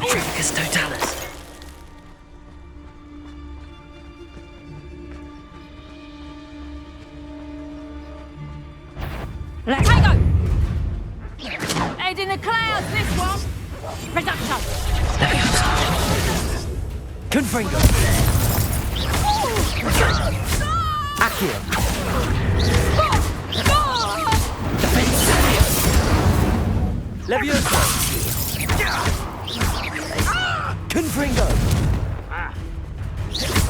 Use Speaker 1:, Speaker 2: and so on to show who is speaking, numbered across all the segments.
Speaker 1: Tricus totalis.
Speaker 2: Let's go! Head in the clouds, this one! Reduction!
Speaker 1: Confringo. Accio. Levioso. Confringo.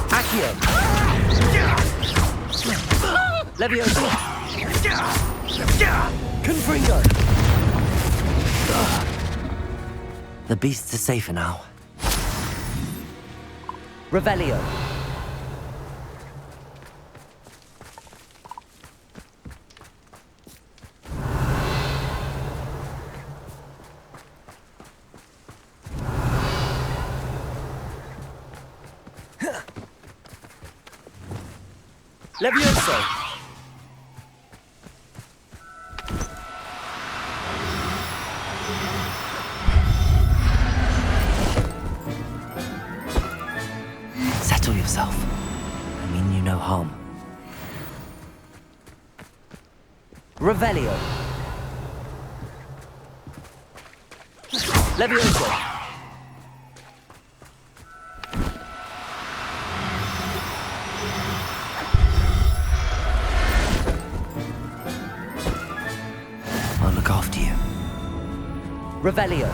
Speaker 1: Accio. Levioso. Confringo. The beasts are safer now. Revelio. Levioso. Settle yourself. I mean you no harm. Revelio. Levioso. I'll look after you. Revelio.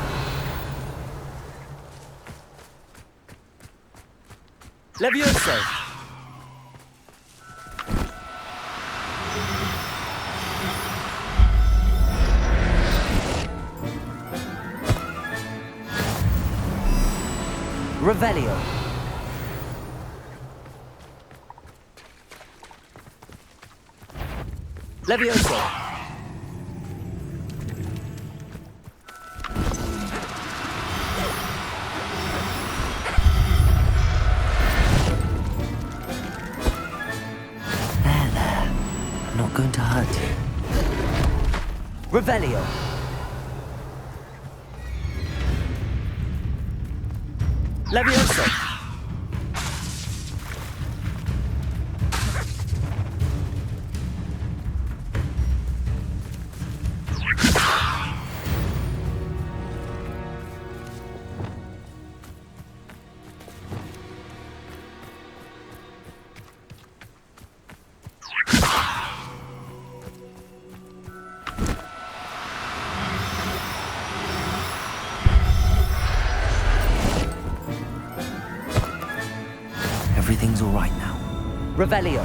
Speaker 1: Levioso. Revelio. Levioso. There. I'm not going to hurt you. Revelio. Levioso. Everything's all right now. Revelio.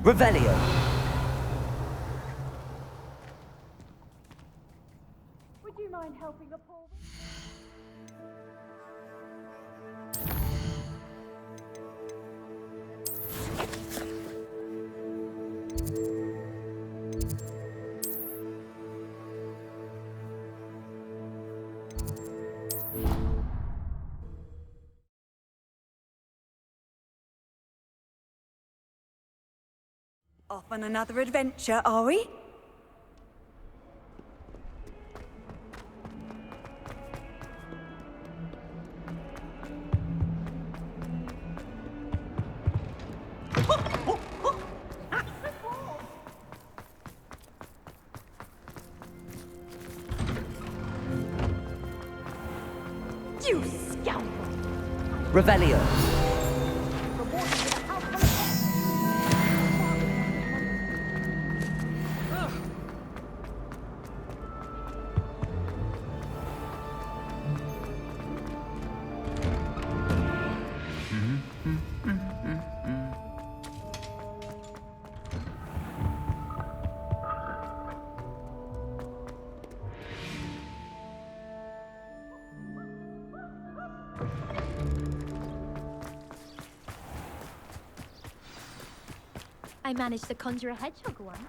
Speaker 1: Revelio.
Speaker 2: Do you mind helping a poor...
Speaker 3: Off on another adventure, are we? You scoundrel!
Speaker 1: Revelio.
Speaker 4: I managed to conjure a hedgehog one.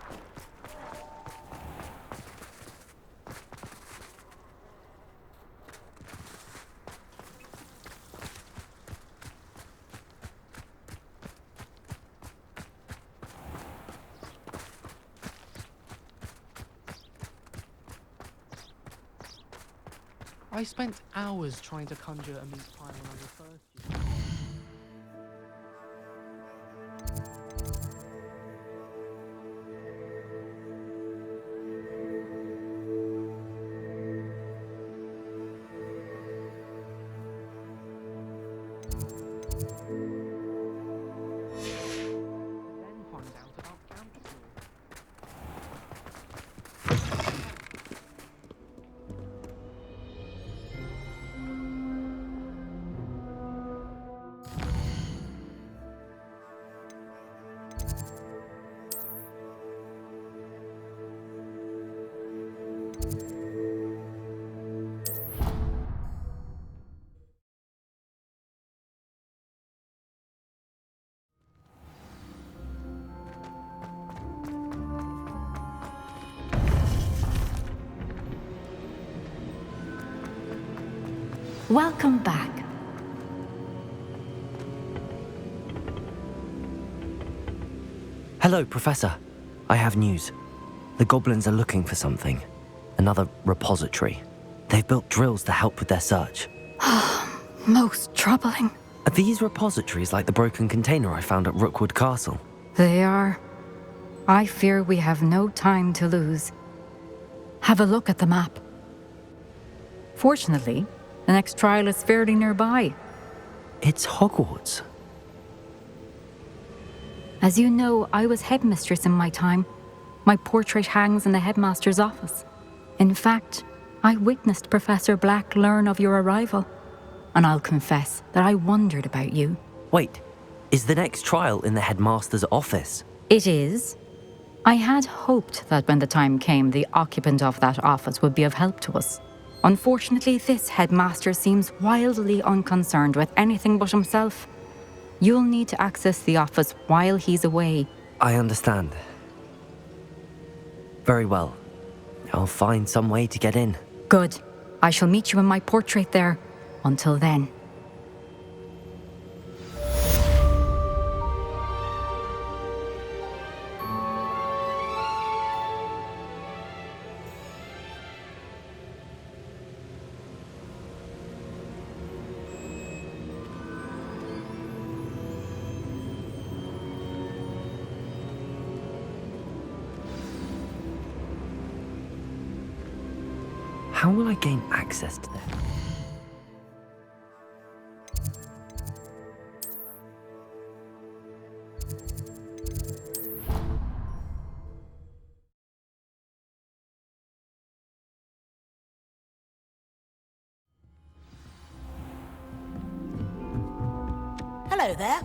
Speaker 5: I spent hours trying to conjure a meat pie when I referred to you. Then find out about Gant's law.
Speaker 6: Welcome back.
Speaker 1: Hello, Professor. I have news. The goblins are looking for something. Another repository. They've built drills to help with their search.
Speaker 6: Most troubling.
Speaker 1: Are these repositories like the broken container I found at Rookwood Castle?
Speaker 6: They are. I fear we have no time to lose. Have a look at the map. Fortunately, the next trial is fairly nearby.
Speaker 1: It's Hogwarts.
Speaker 6: As you know, I was headmistress in my time. My portrait hangs in the headmaster's office. In fact, I witnessed Professor Black learn of your arrival. And I'll confess that I wondered about you.
Speaker 1: Wait, is the next trial in the headmaster's office?
Speaker 6: It is. I had hoped that when the time came, the occupant of that office would be of help to us. Unfortunately, this headmaster seems wildly unconcerned with anything but himself. You'll need to access the office while he's away.
Speaker 1: I understand. Very well. I'll find some way to get in.
Speaker 6: Good. I shall meet you in my portrait there. Until then.
Speaker 1: How will I gain access to them?
Speaker 7: Hello there.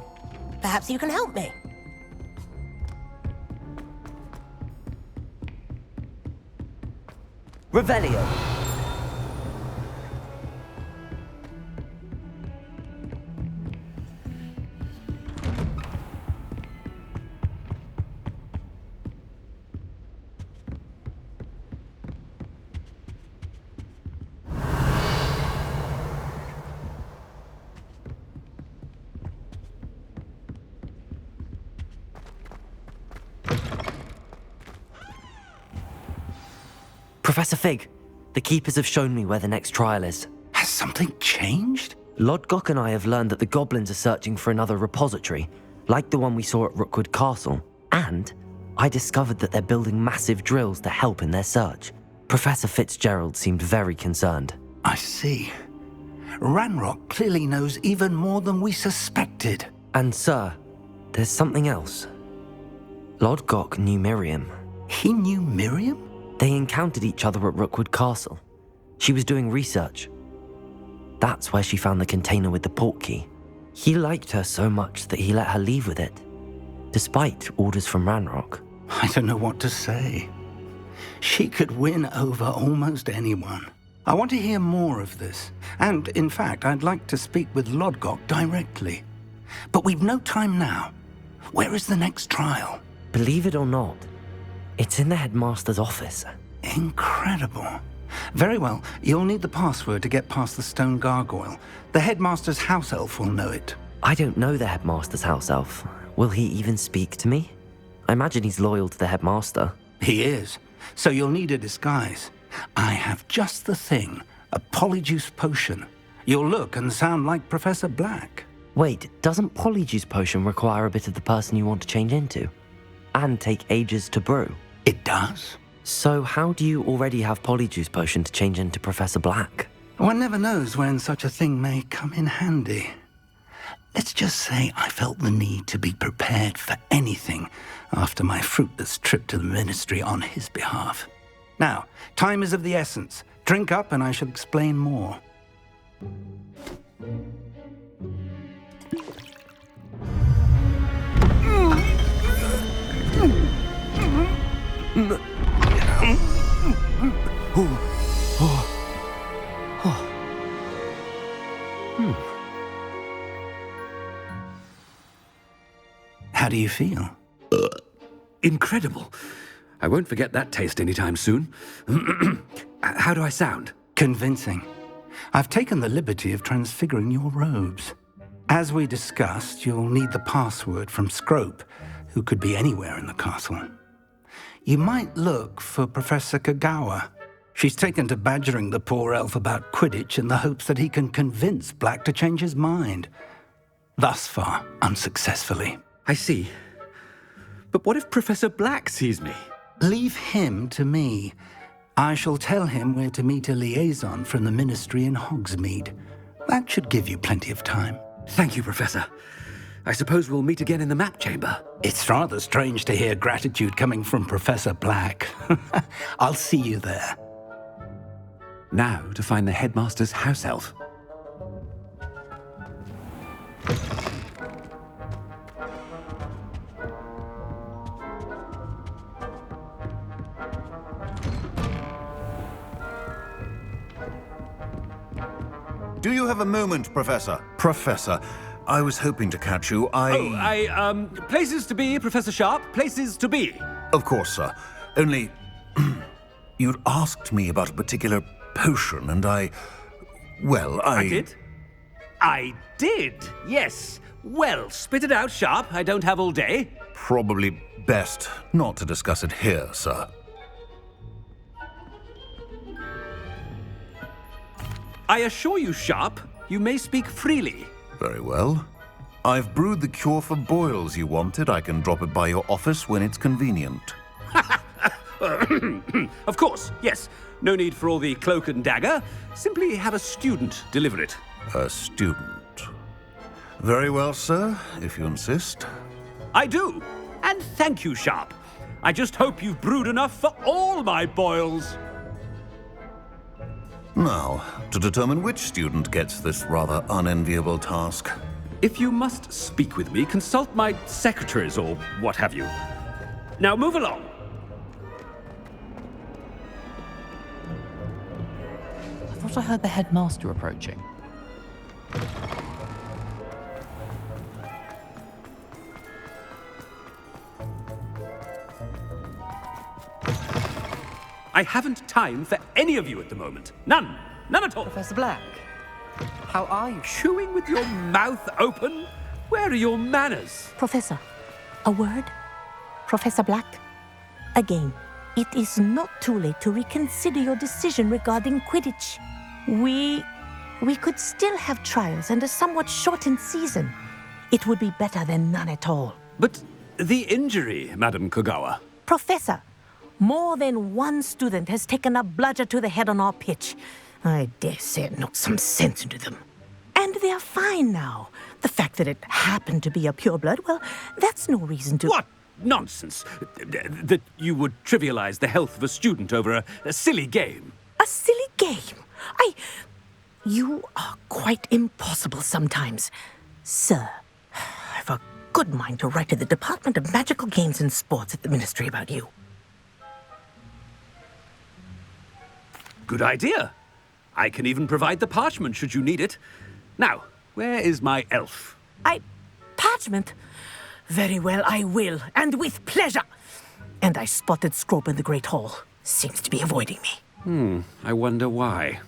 Speaker 7: Perhaps you can help me.
Speaker 1: Revelio. Professor Fig, the Keepers have shown me where the next trial is.
Speaker 8: Has something changed?
Speaker 1: Lodgok and I have learned that the goblins are searching for another repository, like the one we saw at Rookwood Castle. And I discovered that they're building massive drills to help in their search. Professor Fitzgerald seemed very concerned.
Speaker 8: I see. Ranrock clearly knows even more than we suspected.
Speaker 1: And sir, there's something else. Lodgok knew Miriam.
Speaker 8: He knew Miriam?
Speaker 1: They encountered each other at Rookwood Castle. She was doing research. That's where she found the container with the portkey. He liked her so much that he let her leave with it, despite orders from Ranrock.
Speaker 8: I don't know what to say. She could win over almost anyone. I want to hear more of this. And, in fact, I'd like to speak with Lodgok directly. But we've no time now. Where is the next trial?
Speaker 1: Believe it or not, it's in the headmaster's office.
Speaker 8: Incredible. Very well, you'll need the password to get past the stone gargoyle. The headmaster's house elf will know it.
Speaker 1: I don't know the headmaster's house elf. Will he even speak to me? I imagine he's loyal to the headmaster.
Speaker 8: He is. So you'll need a disguise. I have just the thing. A polyjuice potion. You'll look and sound like Professor Black.
Speaker 1: Wait, doesn't polyjuice potion require a bit of the person you want to change into? And take ages to brew?
Speaker 8: It does.
Speaker 1: So how do you already have polyjuice potion to change into Professor Black?
Speaker 8: One never knows when such a thing may come in handy. Let's just say I felt the need to be prepared for anything after my fruitless trip to the ministry on his behalf. Now, time is of the essence. Drink up and I shall explain more. How do you feel?
Speaker 9: Incredible. I won't forget that taste anytime soon. How do I sound?
Speaker 8: Convincing. I've taken the liberty of transfiguring your robes. As we discussed, you'll need the password from Scrope, who could be anywhere in the castle. You might look for Professor Kagawa. She's taken to badgering the poor elf about Quidditch in the hopes that he can convince Black to change his mind. Thus far, unsuccessfully.
Speaker 9: I see. But what if Professor Black sees me?
Speaker 8: Leave him to me. I shall tell him where to meet a liaison from the ministry in Hogsmeade. That should give you plenty of time.
Speaker 9: Thank you, Professor. I suppose we'll meet again in the map chamber.
Speaker 8: It's rather strange to hear gratitude coming from Professor Black. I'll see you there.
Speaker 9: Now to find the headmaster's house elf.
Speaker 10: Do you have a moment, Professor? Professor, I was hoping to catch you.
Speaker 9: Places to be, Professor Sharp. Places to be.
Speaker 10: Of course, sir. Only, you'd asked me about a particular potion, and I
Speaker 9: did? I did, yes. Well, spit it out, Sharp. I don't have all day.
Speaker 10: Probably best not to discuss it here, sir.
Speaker 9: I assure you, Sharp, you may speak freely.
Speaker 10: Very well. I've brewed the cure for boils you wanted. I can drop it by your office when it's convenient.
Speaker 9: Of course, yes. No need for all the cloak and dagger. Simply have a student deliver it.
Speaker 10: A student. Very well, sir, if you insist.
Speaker 9: I do. And thank you, Sharp. I just hope you've brewed enough for all my boils.
Speaker 10: Now, to determine which student gets this rather unenviable task.
Speaker 9: If you must speak with me, consult my secretaries or what have you. Now move along.
Speaker 5: I thought I heard the headmaster approaching.
Speaker 9: I haven't time for any of you at the moment. None. None at all.
Speaker 5: Professor Black, how are you?
Speaker 9: Chewing with your mouth open? Where are your manners?
Speaker 7: Professor, a word? Professor Black? Again. it is not too late to reconsider your decision regarding Quidditch. We could still have trials and a somewhat shortened season. It would be better than none at all.
Speaker 9: But the injury, Madam Kogawa.
Speaker 7: Professor, more than one student has taken a bludger to the head on our pitch. I dare say it knocked some sense into them. And they're fine now. The fact that it happened to be a pureblood, well, that's no reason to...
Speaker 9: What nonsense! That you would trivialize the health of a student over a silly game.
Speaker 7: A silly game? You are quite impossible sometimes. Sir, I've a good mind to write to the Department of Magical Games and Sports at the Ministry about you.
Speaker 9: Good idea. I can even provide the parchment should you need it. Now, where is my elf?
Speaker 7: Parchment? Very well, I will, and with pleasure. And I spotted Scrope in the Great Hall. Seems to be avoiding me.
Speaker 9: I wonder why.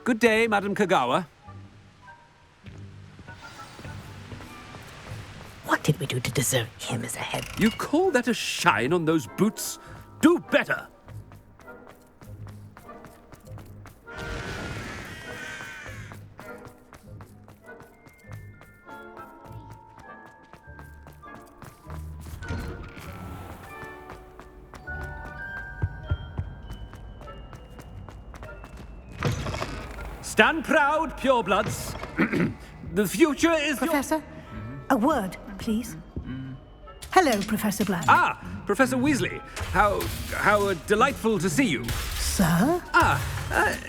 Speaker 9: Good day, Madam Kogawa.
Speaker 7: What did we do to deserve him as a head?
Speaker 9: You call that a shine on those boots? Do better! Stand proud, purebloods. The future is
Speaker 11: Professor, a word, please. Hello, Professor Black.
Speaker 9: Ah, Professor Weasley. How delightful to see you.
Speaker 11: Sir?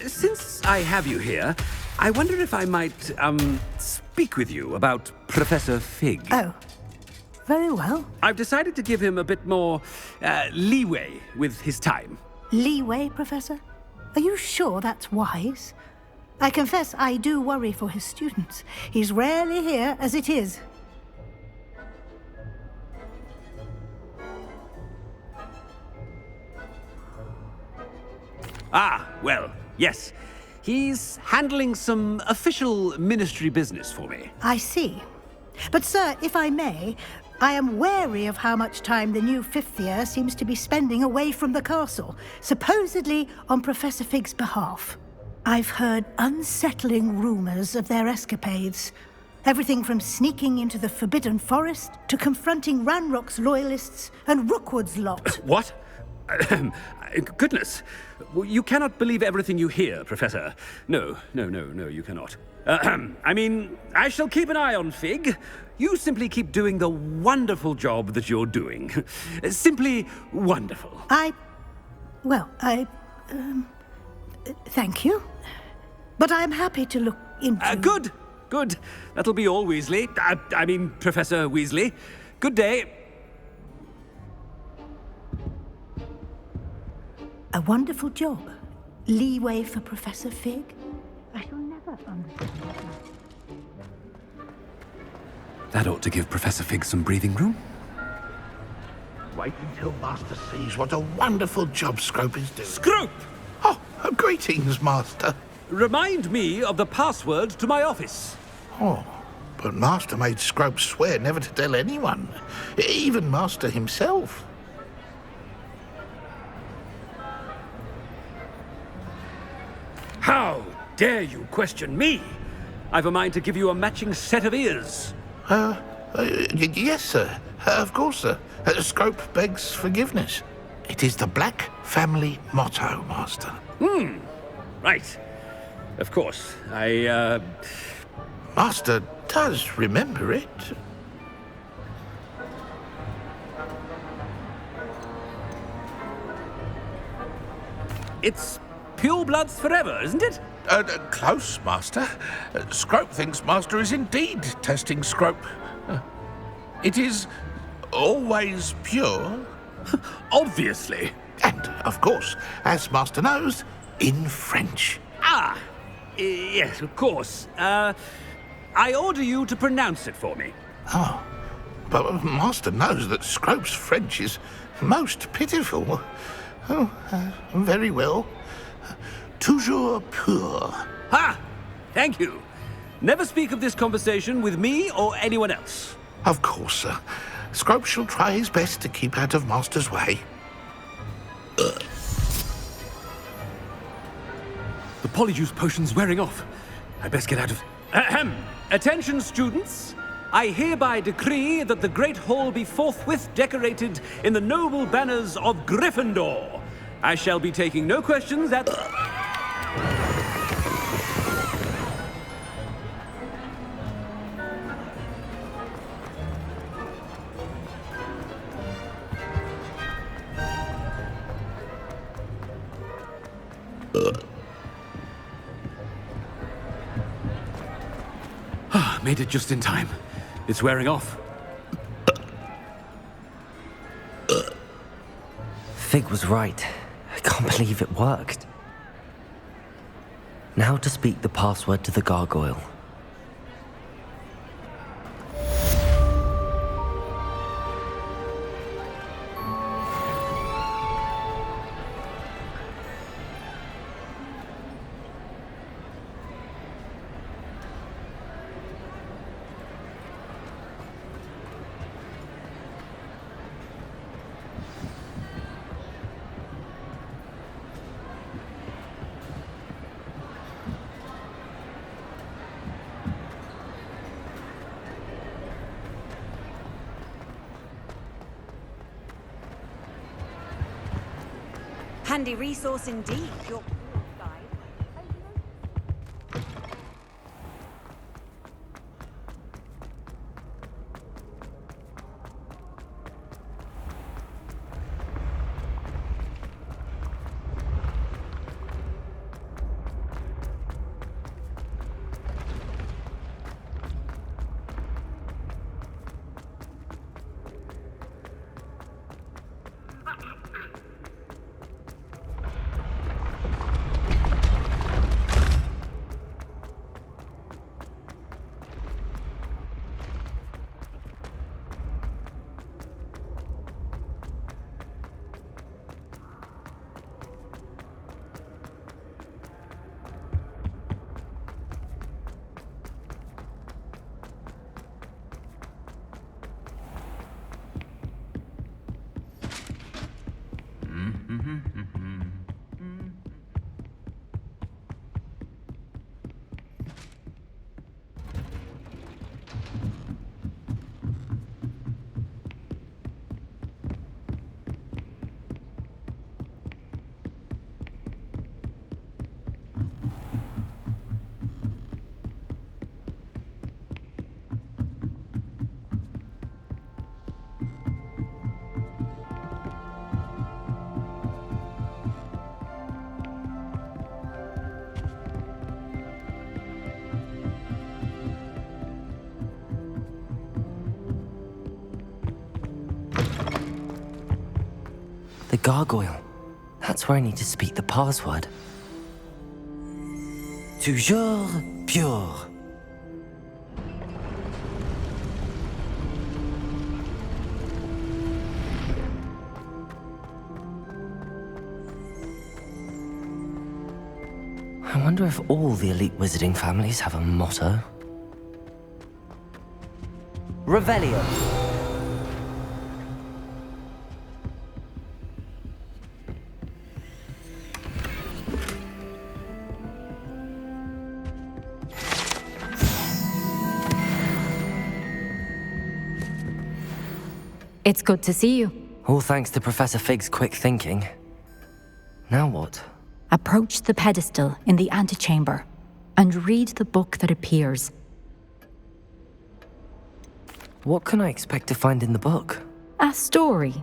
Speaker 9: Since I have you here, I wonder if I might, speak with you about Professor Fig.
Speaker 11: Oh, very well.
Speaker 9: I've decided to give him a bit more, leeway with his time.
Speaker 11: Leeway, Professor? Are you sure that's wise? I confess I do worry for his students. He's rarely here as it is.
Speaker 9: Ah, well, yes. He's handling some official ministry business for me.
Speaker 11: I see. But, sir, if I may, I am wary of how much time the new fifth year seems to be spending away from the castle, supposedly on Professor Fig's behalf. I've heard unsettling rumors of their escapades. Everything from sneaking into the Forbidden Forest to confronting Ranrock's loyalists and Rookwood's lot.
Speaker 9: What? Goodness. You cannot believe everything you hear, Professor. No, you cannot. I mean, I shall keep an eye on Fig. You simply keep doing the wonderful job that you're doing. Simply wonderful.
Speaker 11: Thank you. But I'm happy to look into...
Speaker 9: Good. That'll be all, Weasley. I mean, Professor Weasley. Good day.
Speaker 11: A wonderful job. Leeway for Professor Fig? I shall never understand that.
Speaker 9: That ought to give Professor Fig some breathing room.
Speaker 12: Wait until Master sees what a wonderful job Scrope is doing.
Speaker 9: Scrope!
Speaker 12: Oh, greetings, Master.
Speaker 9: Remind me of the password to my office.
Speaker 12: Oh, but Master made Scrope swear never to tell anyone, even Master himself.
Speaker 9: How dare you question me? I've a mind to give you a matching set of ears.
Speaker 12: Yes, sir. Of course, sir. Scrope begs forgiveness. It is the Black family motto, Master.
Speaker 9: Right. Of course.
Speaker 12: Master does remember it.
Speaker 9: It's purebloods forever, isn't it?
Speaker 12: Close, Master. Scrope thinks Master is indeed testing Scrope. It is always pure.
Speaker 9: Obviously.
Speaker 12: And, of course, as Master knows, in French.
Speaker 9: Yes, of course. I order you to pronounce it for me.
Speaker 12: Oh, but Master knows that Scrope's French is most pitiful. Oh, very well. Toujours pur.
Speaker 9: Ha! Thank you. Never speak of this conversation with me or anyone else.
Speaker 12: Of course, sir. Scrope shall try his best to keep out of Master's way.
Speaker 9: The polyjuice potion's wearing off. I best get out of... Ahem! Attention, students! I hereby decree that the Great Hall be forthwith decorated in the noble banners of Gryffindor. I shall be taking no questions at... Made it just in time. It's wearing off.
Speaker 1: Fig was right. I can't believe it worked. Now to speak the password to the gargoyle.
Speaker 3: Handy resource indeed, your guide.
Speaker 1: The gargoyle. That's where I need to speak the password. Toujours pure. I wonder if all the elite wizarding families have a motto. Revelio.
Speaker 6: It's good to see you.
Speaker 1: All thanks to Professor Fig's quick thinking. Now what?
Speaker 6: Approach the pedestal in the antechamber and read the book that appears.
Speaker 1: What can I expect to find in the book?
Speaker 6: A story.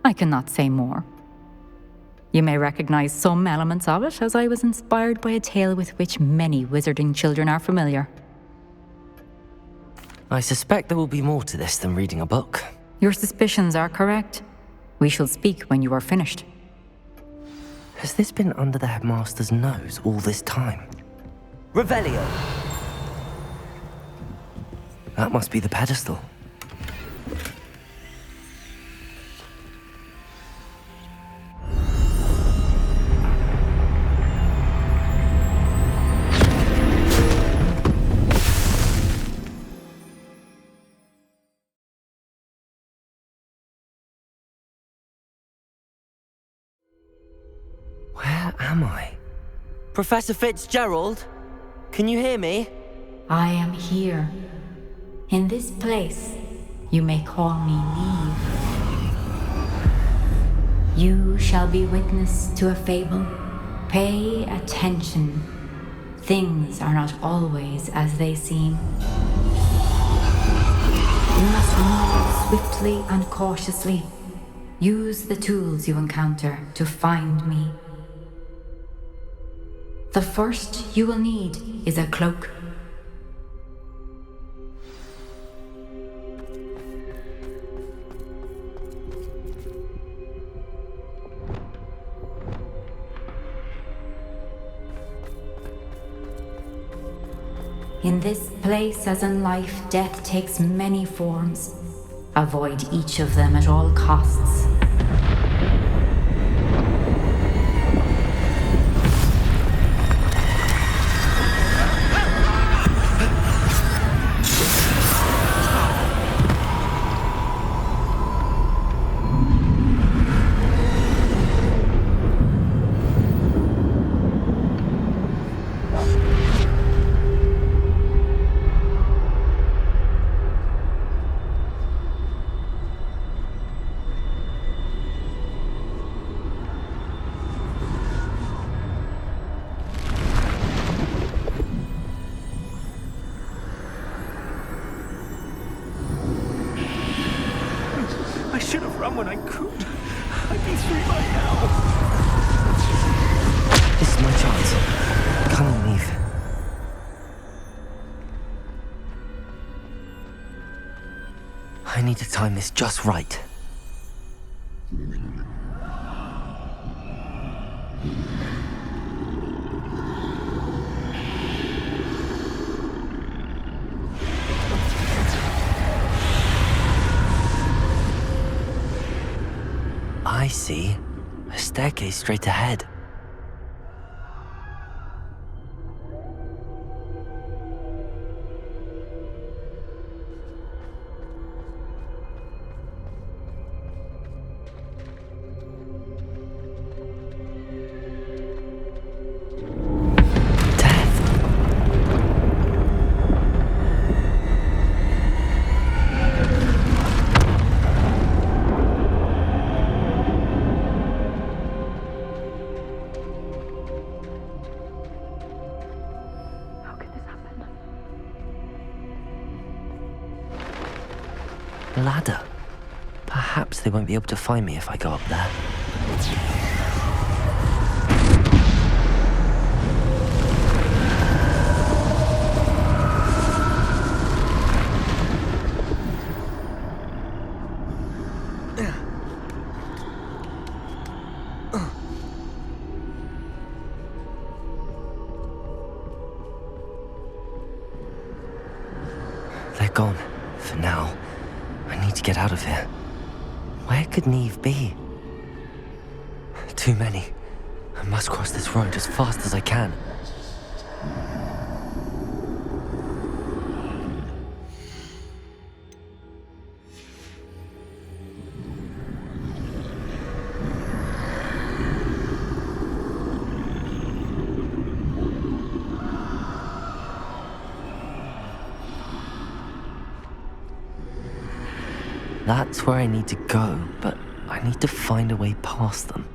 Speaker 6: I cannot say more. You may recognize some elements of it, as I was inspired by a tale with which many wizarding children are familiar.
Speaker 1: I suspect there will be more to this than reading a book.
Speaker 6: Your suspicions are correct. We shall speak when you are finished.
Speaker 1: Has this been under the headmaster's nose all this time? Revelio! That must be the pedestal. Where am I? Professor Fitzgerald? Can you hear me?
Speaker 6: I am here. In this place, you may call me Neve. You shall be witness to a fable. Pay attention. Things are not always as they seem. You must move swiftly and cautiously. Use the tools you encounter to find me. The first you will need is a cloak. In this place, as in life, death takes many forms. Avoid each of them at all costs.
Speaker 9: I should have run when I could. I'd be free by now.
Speaker 1: This is my chance. Come on, Neve. I need to time this just right. I see. A staircase straight ahead. Ladder. Perhaps they won't be able to find me if I go up there. They're gone, for now. I need to get out of here. Where could Neve be? Too many. I must cross this road as fast as I can. That's where I need to go, but I need to find a way past them.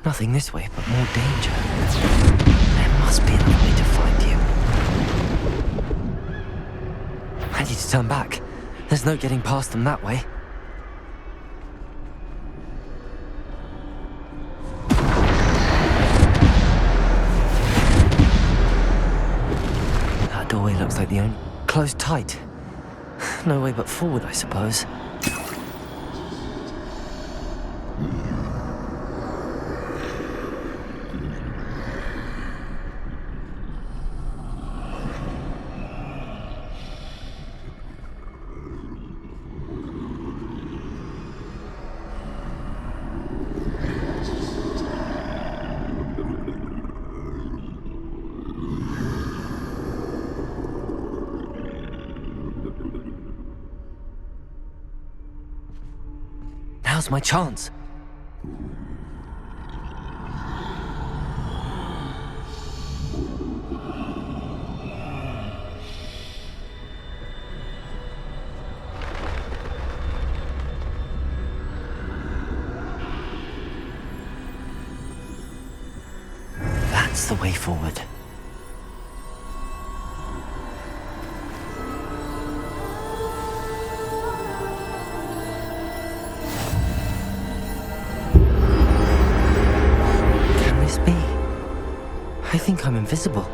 Speaker 1: Nothing this way, but more danger. There must be another way to find you. I need to turn back. There's no getting past them that way. That doorway looks like the only... closed tight. No way but forward, I suppose. Now's my chance. That's the way forward. Can this be? I think I'm invisible.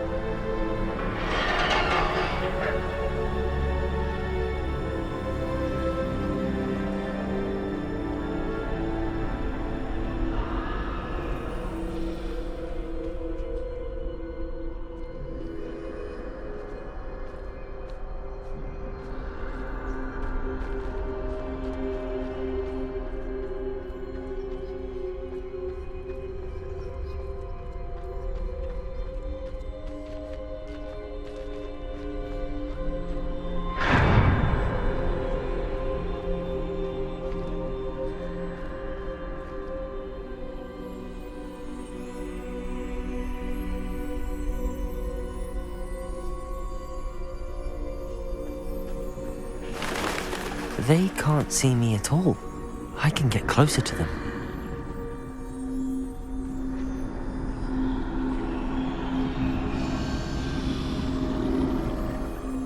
Speaker 1: They can't see me at all. I can get closer to them.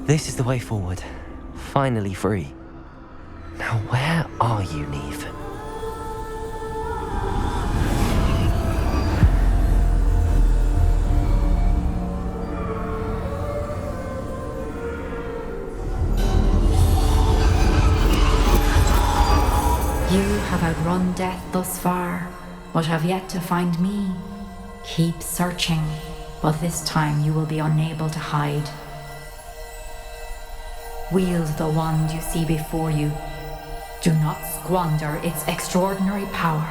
Speaker 1: This is the way forward. Finally free. Now where are you, Neve?
Speaker 6: You have outrun death thus far, but have yet to find me. Keep searching, but this time you will be unable to hide. Wield the wand you see before you. Do not squander its extraordinary power.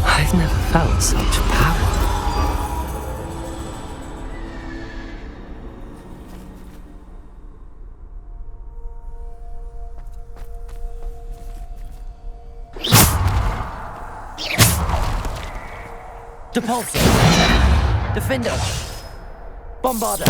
Speaker 1: I've never felt such power. Depulsor! Defender! Bombarder!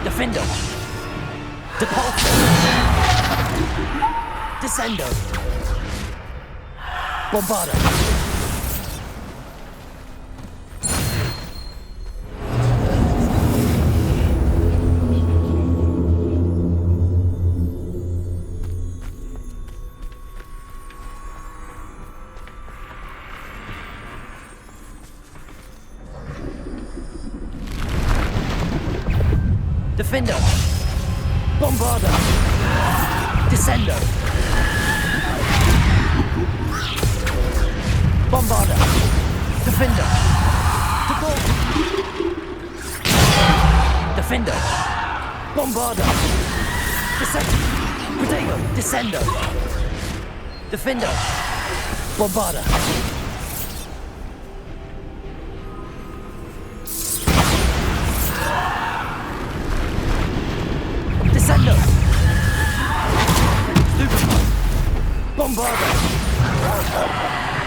Speaker 1: Defender! Depulsor! Descendo! Bombarder! Defender! Bombarder! Descendo! Bombarder! Defender! Defender! Bombarder! Protego! Descendo! Defender! Bombarder! Descendo! Bombarder!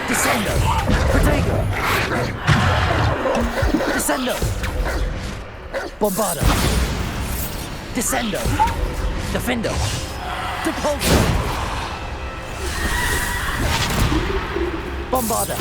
Speaker 1: Descendo! Protego! Descendo! Bombarder! Descendo! Defendo! Depulsor! Bombarder!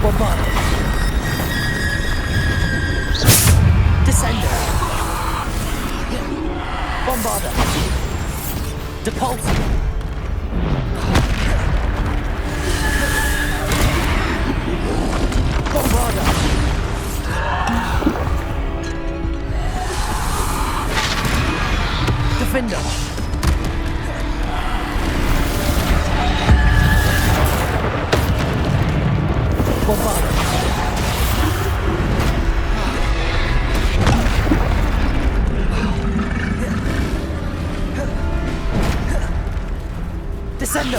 Speaker 1: Bombarda. Descender. Bombarda. Depulsor. Bombarda. Defender. Bombarda. Descendo.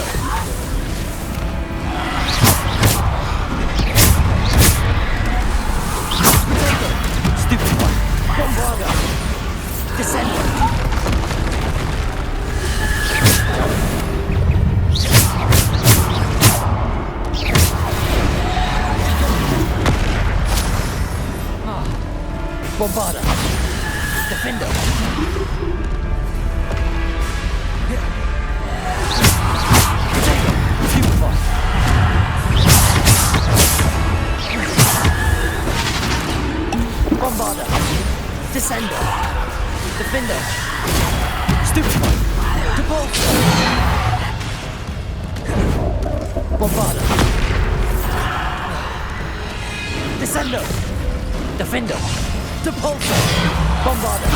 Speaker 1: Stupid one. Bombarda. Descendo. Bombarda. Defender. Stupefy. Bombarda. Descender. Defender. Stupefy. Depulsor. Bombarda. Descender. Defender. Depulsor. Bombarda.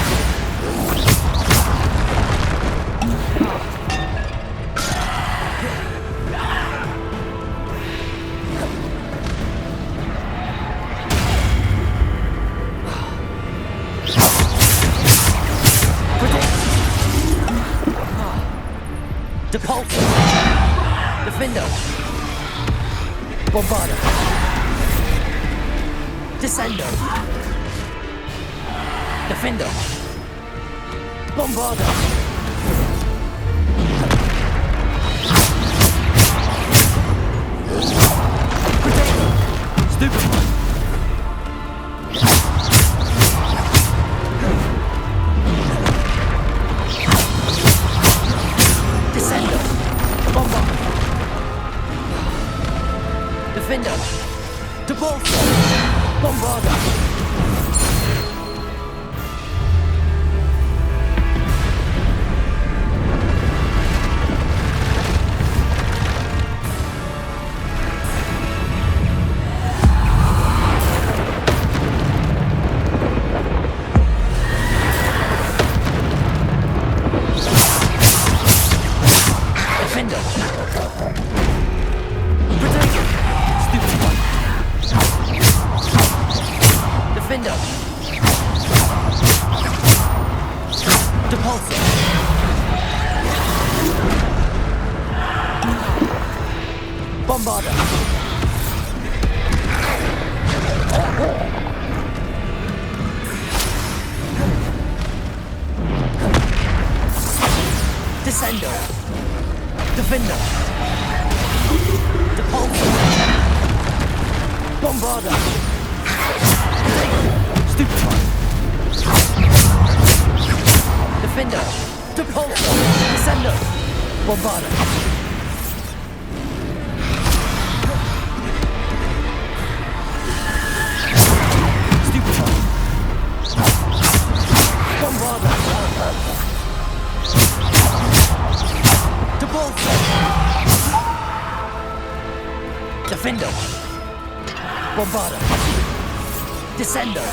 Speaker 1: Depulsor. Defender. Bombarda. Descender. Defender. Bombarda. Protector. Stupid one. Descender. Bombarda. Defender. Depulsor. Bombarda. Defender. Protector. Stupid one. Defender. Depulsor. Bombarda. Descender. Defender. Depulsor. Bombarda. Stupid one. Defender. Depulsor. Descender. Bombarda. Stupid one. Bombarda. Depulsor. Defender. Bombarda. Descender.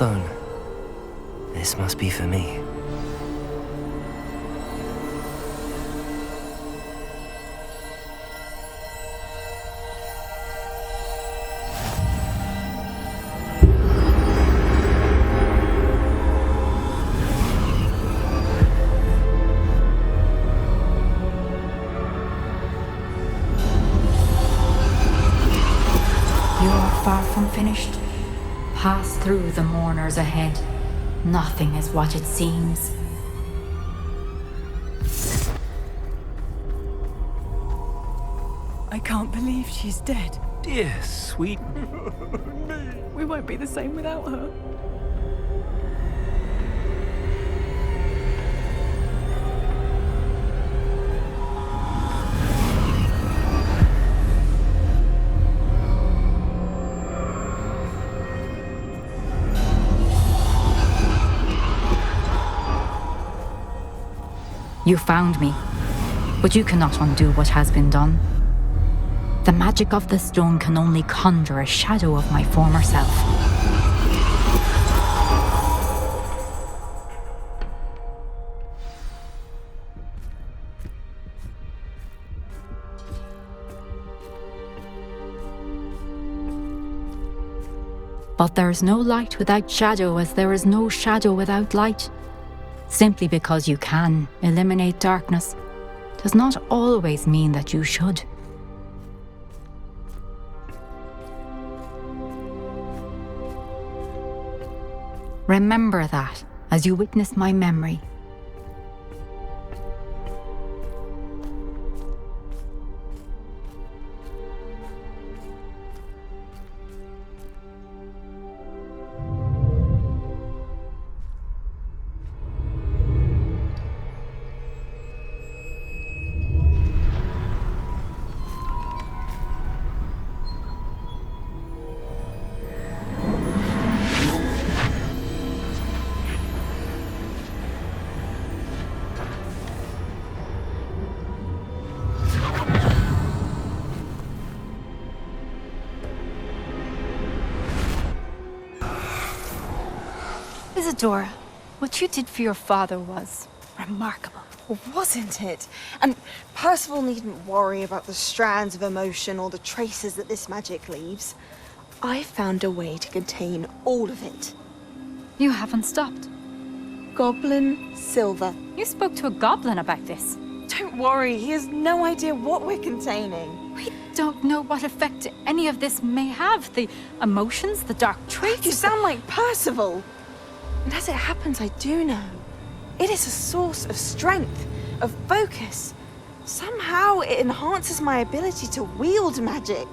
Speaker 1: stone. This must be for me.
Speaker 6: Far from finished. Pass through the mourners ahead. Nothing is what it seems.
Speaker 3: I can't believe she's dead.
Speaker 9: Dear sweet.
Speaker 3: We won't be the same without her.
Speaker 6: You found me, but you cannot undo what has been done. The magic of the stone can only conjure a shadow of my former self. But there is no light without shadow, as there is no shadow without light. Simply because you can eliminate darkness does not always mean that you should. Remember that as you witness my memory.
Speaker 13: Isadora, what you did for your father was remarkable.
Speaker 14: Well, wasn't it? And Percival needn't worry about the strands of emotion or the traces that this magic leaves. I found a way to contain all of it.
Speaker 6: You haven't stopped.
Speaker 14: Goblin Silver.
Speaker 6: You spoke to a goblin about this.
Speaker 14: Don't worry, he has no idea what we're containing.
Speaker 6: We don't know what effect any of this may have. The emotions, the dark traits.
Speaker 14: You sound like Percival. And as it happens, I do know. It is a source of strength, of focus. Somehow it enhances my ability to wield magic.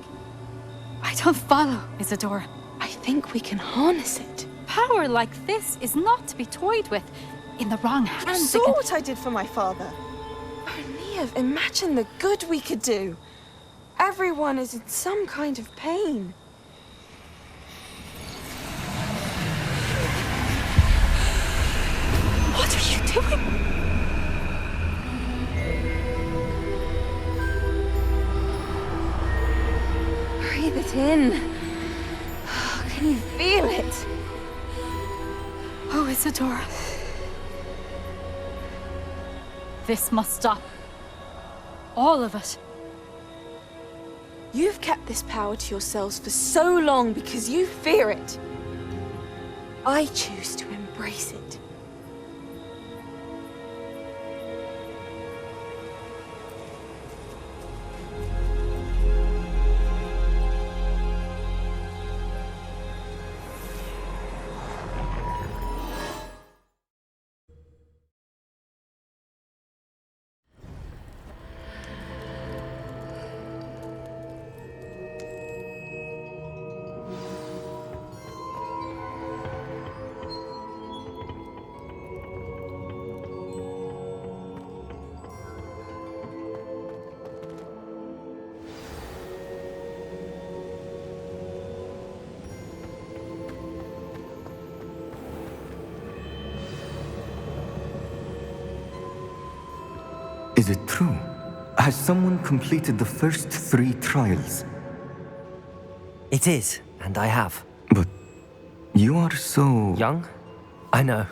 Speaker 6: I don't follow, Isadora.
Speaker 14: I think we can harness it.
Speaker 6: Power like this is not to be toyed with. In the wrong
Speaker 14: You
Speaker 6: hands,
Speaker 14: saw what I did for my father. Oh, Neve, imagine the good we could do. Everyone is in some kind of pain.
Speaker 6: What are you doing?
Speaker 14: Breathe it in. Can you feel it?
Speaker 6: Oh, Isadora. This must stop. All of it.
Speaker 14: You've kept this power to yourselves for so long because you fear it. I choose to embrace it.
Speaker 15: Is it true? Has someone completed the first 3 trials?
Speaker 1: It is, and I have.
Speaker 15: But You are so...
Speaker 1: Young? I know.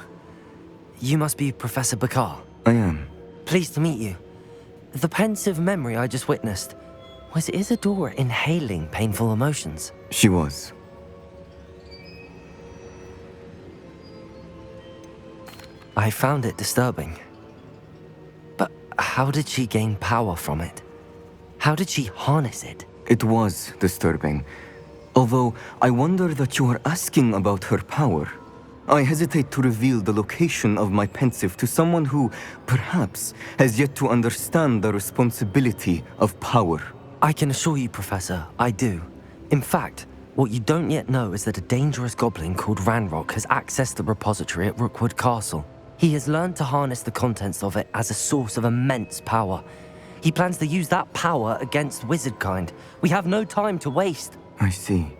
Speaker 1: You must be Professor Bakar.
Speaker 15: I am.
Speaker 1: Pleased to meet you. The pensive memory I just witnessed, was Isadora inhaling painful emotions?
Speaker 15: She was.
Speaker 1: I found it disturbing. But how did she gain power from it? How did she harness it?
Speaker 15: It was disturbing. Although, I wonder that you are asking about her power. I hesitate to reveal the location of my pensive to someone who, perhaps, has yet to understand the responsibility of power.
Speaker 1: I can assure you, Professor, I do. In fact, what you don't yet know is that a dangerous goblin called Ranrock has accessed the repository at Rookwood Castle. He has learned to harness the contents of it as a source of immense power. He plans to use that power against wizardkind. We have no time to waste.
Speaker 15: I see.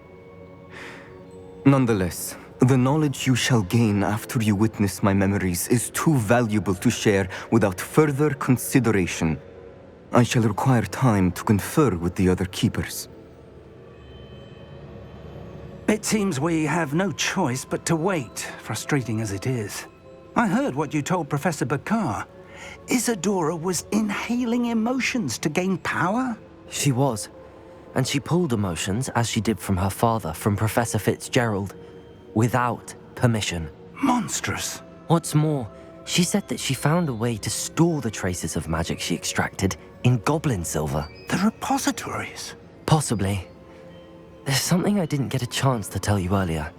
Speaker 15: Nonetheless, the knowledge you shall gain after you witness my memories is too valuable to share without further consideration. I shall require time to confer with the other keepers.
Speaker 8: It seems we have no choice but to wait, frustrating as it is. I heard what you told Professor Bakar. Isadora was inhaling emotions to gain power?
Speaker 1: She was. And she pulled emotions, as she did from her father, from Professor Fitzgerald, without permission.
Speaker 8: Monstrous.
Speaker 1: What's more, she said that she found a way to store the traces of magic she extracted in goblin silver.
Speaker 8: The repositories?
Speaker 1: Possibly. There's something I didn't get a chance to tell you earlier.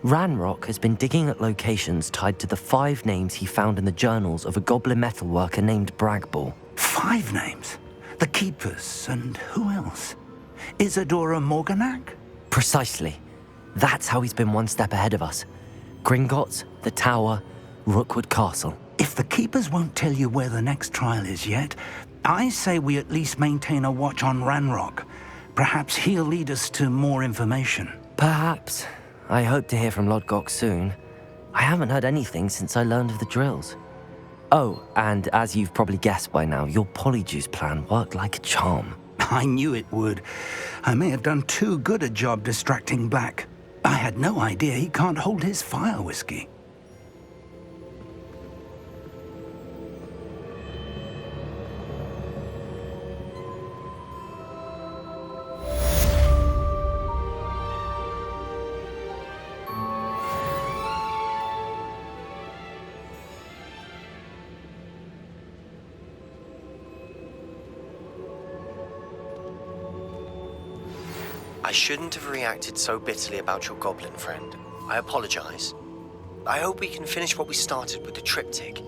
Speaker 1: Ranrock has been digging at locations tied to the 5 names he found in the journals of a goblin metalworker named Bragball.
Speaker 8: 5 names? The Keepers, and who else? Isadora Morganac?
Speaker 1: Precisely. That's how he's been one step ahead of us. Gringotts, the Tower, Rookwood Castle.
Speaker 8: If the Keepers won't tell you where the next trial is yet, I say we at least maintain a watch on Ranrock. Perhaps he'll lead us to more information.
Speaker 1: Perhaps. I hope to hear from Lodgok soon. I haven't heard anything since I learned of the drills. Oh, and as you've probably guessed by now, your Polyjuice plan worked like a charm.
Speaker 8: I knew it would. I may have done too good a job distracting Black. I had no idea he can't hold his fire whiskey.
Speaker 16: I shouldn't have reacted so bitterly about your goblin friend. I apologize. I hope we can finish what we started with the triptych.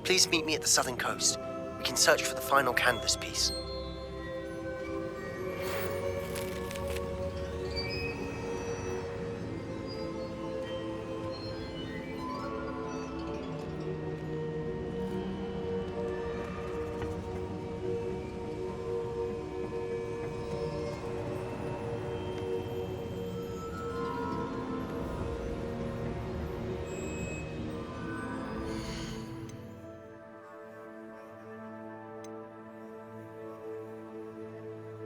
Speaker 16: Please meet me at the southern coast. We can search for the final canvas piece.